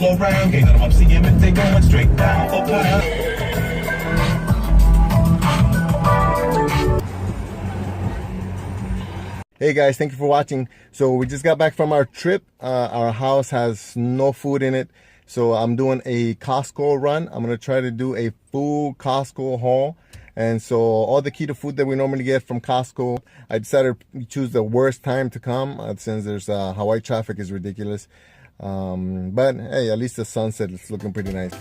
all around. Can't let them up, see him if they going straight down. Okay. Hey guys, thank you for watching. So we just got back from our trip. Our house has no food in it. So I'm doing a Costco run. I'm gonna try to do a full Costco haul. And so all the keto food that we normally get from Costco, I decided to choose the worst time to come since there's Hawaii traffic is ridiculous. But hey, at least the sunset is looking pretty nice.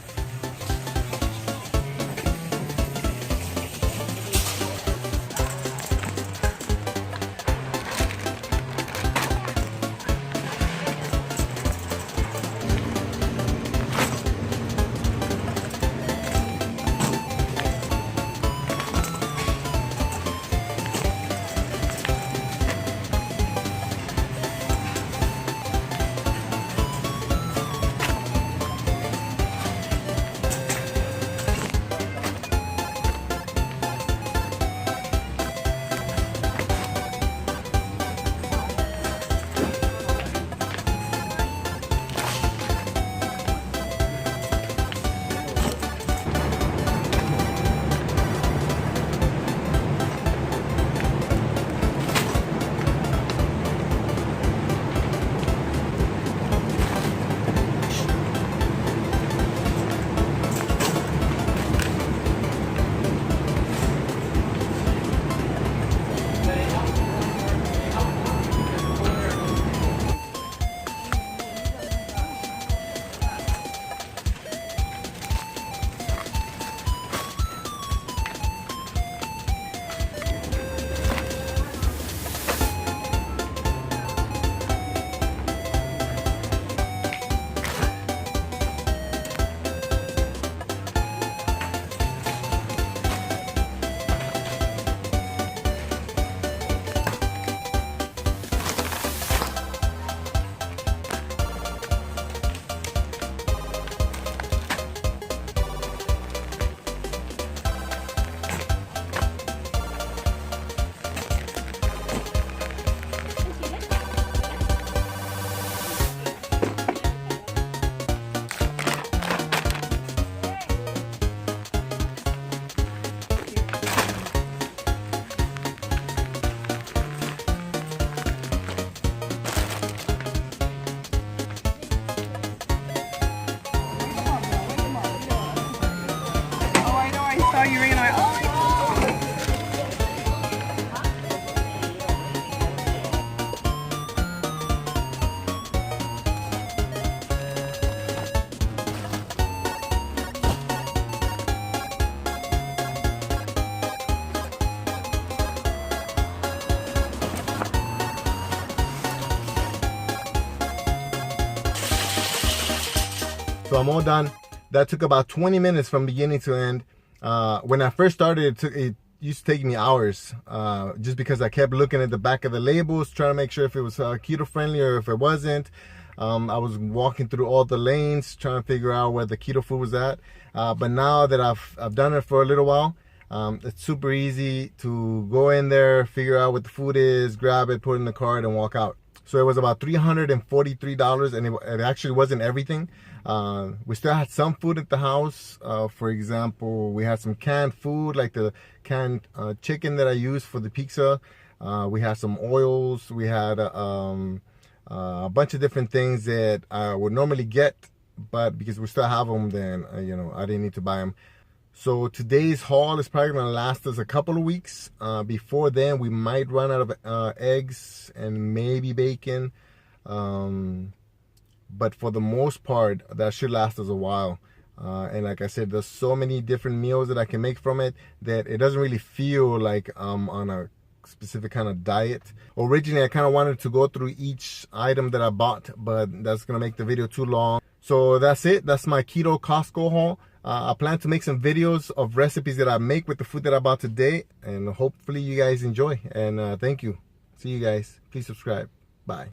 So I'm all done. That took about 20 minutes from beginning to end. When I first started, it used to take me hours just because I kept looking at the back of the labels, trying to make sure if it was keto friendly or if it wasn't. I was walking through all the lanes, trying to figure out where the keto food was at. But now that I've done it for a little while, it's super easy to go in there, figure out what the food is, grab it, put it in the cart, and walk out. So it was about $343, and it actually wasn't everything. We still had some food at the house. For example, we had some canned food, like the canned chicken that I use for the pizza. We had some oils. We had a bunch of different things that I would normally get, but because we still have them, then I didn't need to buy them. So today's haul is probably going to last us a couple of weeks. Before then, we might run out of eggs and maybe bacon. But for the most part, that should last us a while. And like I said, there's so many different meals that I can make from it that it doesn't really feel like I'm on a specific kind of diet. Originally, I kind of wanted to go through each item that I bought, but that's going to make the video too long. So that's it. That's my keto Costco haul. I plan to make some videos of recipes that I make with the food that I bought today, and hopefully you guys enjoy. And thank you. See you guys. Please subscribe. Bye.